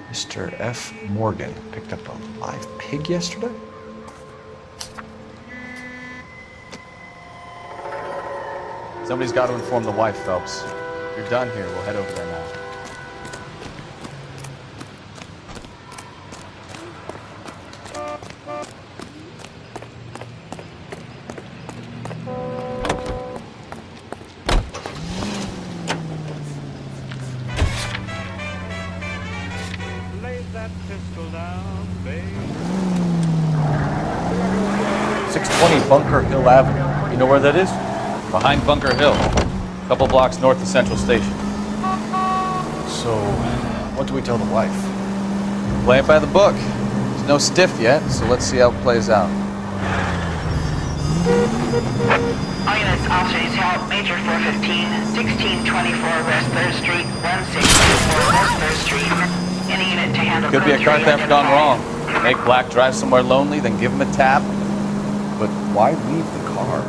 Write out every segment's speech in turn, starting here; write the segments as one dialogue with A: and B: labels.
A: Mr. F. Morgan picked up a live pig yesterday?
B: Somebody's got to inform the wife, Phelps. If you're done here, we'll head over there now.
C: Lay that pistol down, babe.
A: 620 Bunker Hill Avenue. You know where that is?
B: Behind Bunker Hill, a couple blocks north of Central Station.
A: So, what do we tell the wife?
B: Play it by the book. There's no stiff yet, so let's see how it plays out.
D: All units, officers help. Major 415, 1624 West 3rd Street, 1624 West 3rd Street. Any unit to handle.
B: Could be a car theft gone wrong. Make Black drive somewhere lonely, then give him a tap.
A: But why leave the car?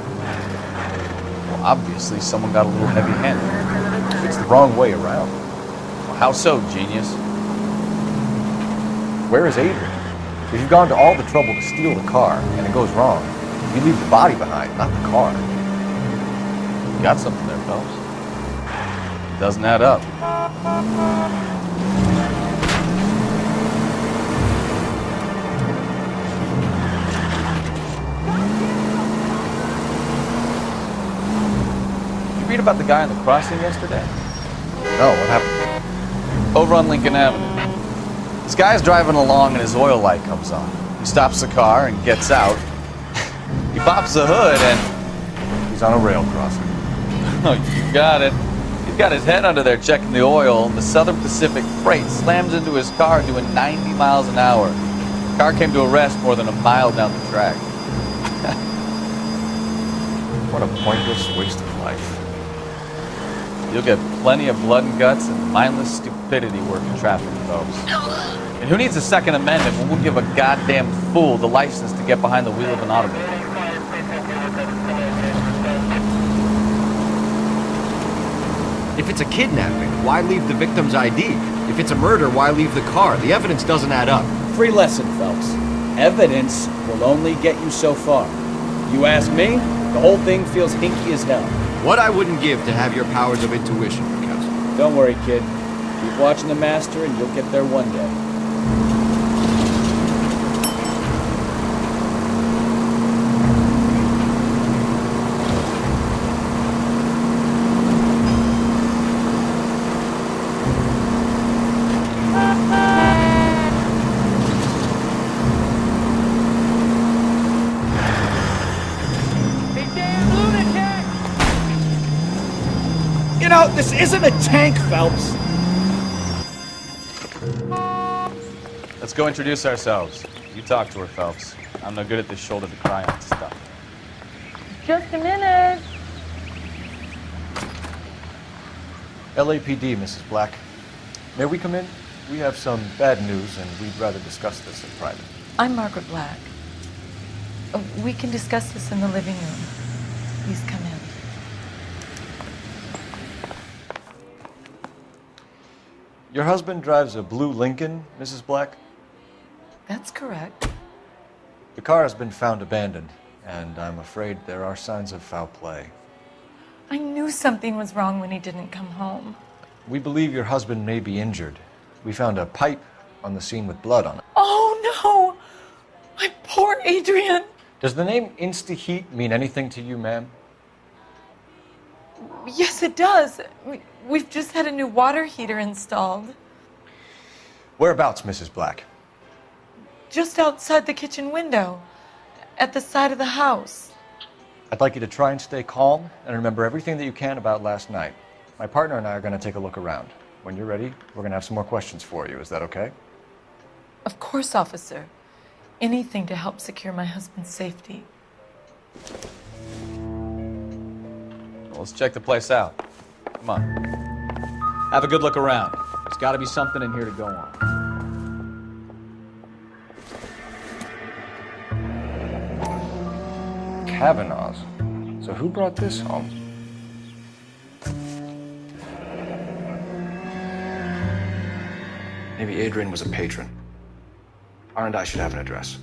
B: Well, obviously, someone got a little heavy-handed.
A: It's the wrong way around.
B: Well, how so, genius?
A: Where is Adrian? If you've gone to all the trouble to steal the car and it goes wrong, you leave the body behind, not the car.
B: You got something there, Phelps. It doesn't add up. You read about the guy on the crossing yesterday?
A: No, what happened?
B: Over on Lincoln Avenue. This guy's driving along and his oil light comes on. He stops the car and gets out. He pops the hood and...
A: He's on a rail crossing.
B: Oh, you got it. He's got his head under there checking the oil, and the Southern Pacific Freight slams into his car doing 90 miles an hour. The car came to a rest more than a mile down the track.
A: What a pointless waste of life.
B: You'll get plenty of blood and guts and mindless stupidity working traffic, folks. And who needs a Second Amendment when we'll give a goddamn fool the license to get behind the wheel of an automobile?
E: If it's a kidnapping, why leave the victim's ID? If it's a murder, why leave the car? The evidence doesn't add up.
F: Free lesson, Phelps. Evidence will only get you so far. You ask me, the whole thing feels hinky as hell.
E: What I wouldn't give to have your powers of intuition, Counsel.
F: Don't worry, kid. Keep watching the master and you'll get there one day. You know, this isn't a tank, Phelps.
B: Let's go introduce ourselves. You talk to her, Phelps. I'm no good at this shoulder to cry on stuff.
G: Just a minute.
A: LAPD, Mrs. Black. May we come in? We have some bad news and we'd rather discuss this in private.
G: I'm Margaret Black. We can discuss this in the living room. Please come in.
A: Your husband drives a blue Lincoln, Mrs. Black?
G: That's correct.
A: The car has been found abandoned, and I'm afraid there are signs of foul play.
G: I knew something was wrong when he didn't come home.
A: We believe your husband may be injured. We found a pipe on the scene with blood on it.
G: Oh, no! My poor Adrian!
A: Does the name Insta-Heat mean anything to you, ma'am?
G: Yes, it does. We've just had a new water heater installed.
A: Whereabouts, Mrs. Black?
G: Just outside the kitchen window, at the side of the house.
A: I'd like you to try and stay calm and remember everything that you can about last night. My partner and I are going to take a look around. When you're ready, we're going to have some more questions for you. Is that okay?
G: Of course, officer. Anything to help secure my husband's safety.
B: Well, let's check the place out. Come on. Have a good look around. There's got to be something in here to go on.
A: Kavanaugh's. So who brought this home? Maybe Adrian was a patron. R&I should have an address.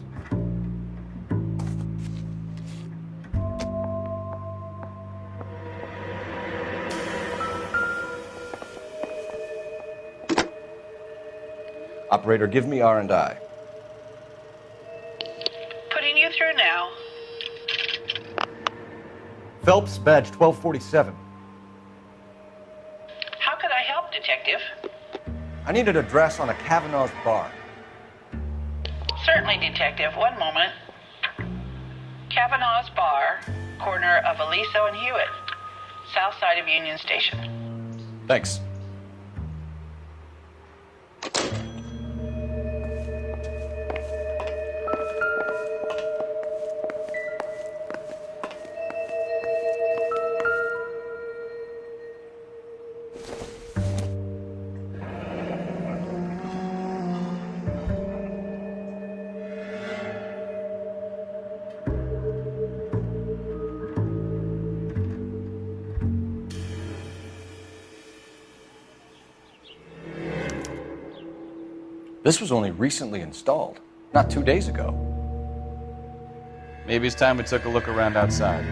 A: Operator, give me R&I.
D: Putting you through now.
A: Phelps, badge 1247.
D: How could I help, Detective?
A: I need an address on a Kavanaugh's bar.
D: Certainly, Detective. One moment. Kavanaugh's Bar, corner of Aliso and Hewitt, south side of Union Station.
A: Thanks. This was only recently installed, not 2 days ago.
B: Maybe it's time we took a look around outside.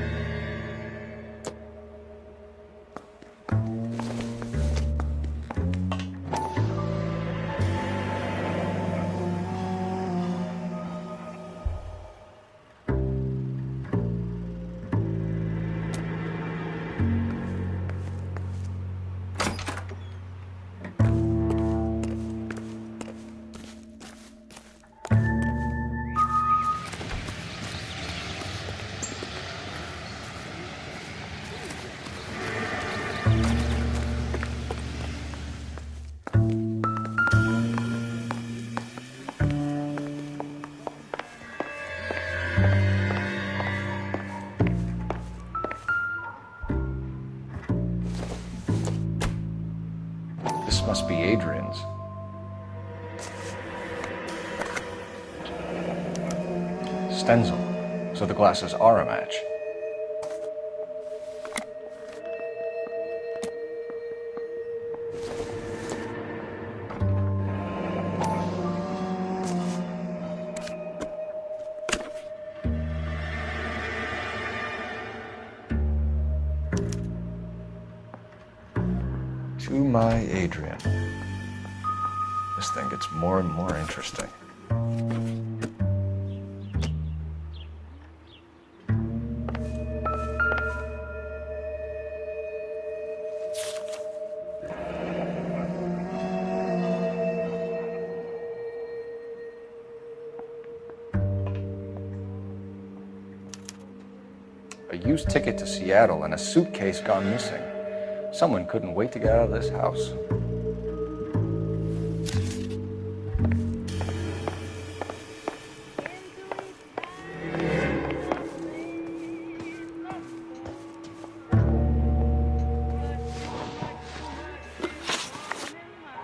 A: This must be Adrian's. Stencil, so the glasses are a match. To my Adrian. This thing gets more and more interesting. A used ticket to Seattle and a suitcase gone missing. Someone couldn't wait to get out of this house.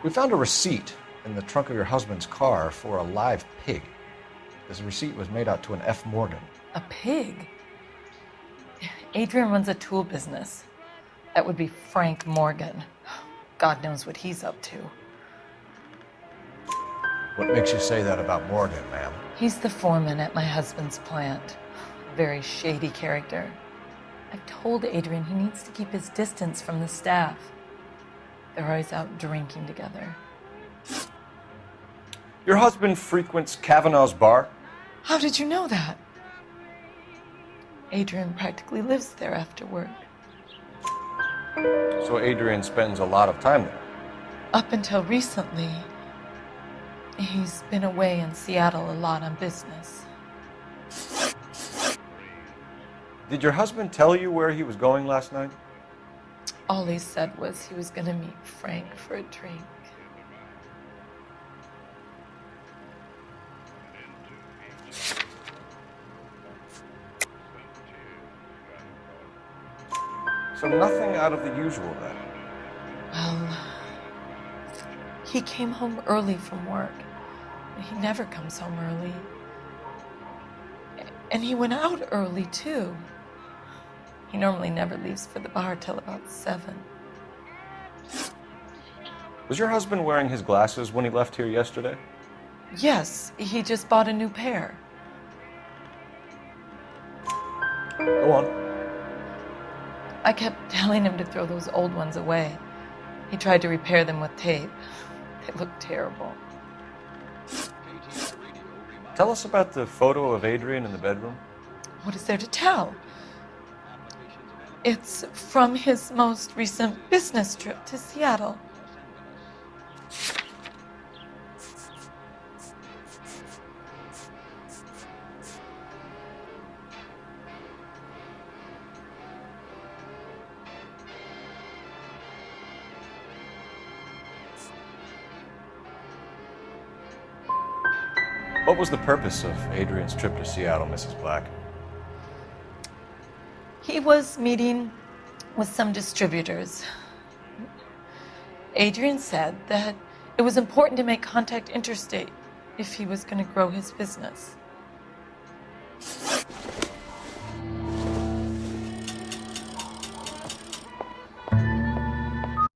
A: We found a receipt in the trunk of your husband's car for a live pig. This receipt was made out to an F. Morgan.
G: A pig? Adrian runs a tool business. That would be Frank Morgan. God knows what he's up to.
A: What makes you say that about Morgan, ma'am?
G: He's the foreman at my husband's plant. Very shady character. I've told Adrian he needs to keep his distance from the staff. They're always out drinking together.
A: Your husband frequents Kavanaugh's bar?
G: How did you know that? Adrian practically lives there after work.
A: So Adrian spends a lot of time there.
G: Up until recently, he's been away in Seattle a lot on business.
A: Did your husband tell you where he was going last night?
G: All he said was he was going to meet Frank for a drink.
A: So nothing out of the usual then?
G: Well, he came home early from work. He never comes home early. And he went out early, too. He normally never leaves for the bar till about 7.
A: Was your husband wearing his glasses when he left here yesterday?
G: Yes, he just bought a new pair.
A: Go on.
G: I kept telling him to throw those old ones away. He tried to repair them with tape. They look terrible.
A: Tell us about the photo of Adrian in the bedroom.
G: What is there to tell? It's from his most recent business trip to Seattle.
A: What was the purpose of Adrian's trip to Seattle, Mrs. Black?
G: He was meeting with some distributors. Adrian said that it was important to make contact interstate if he was going to grow his business.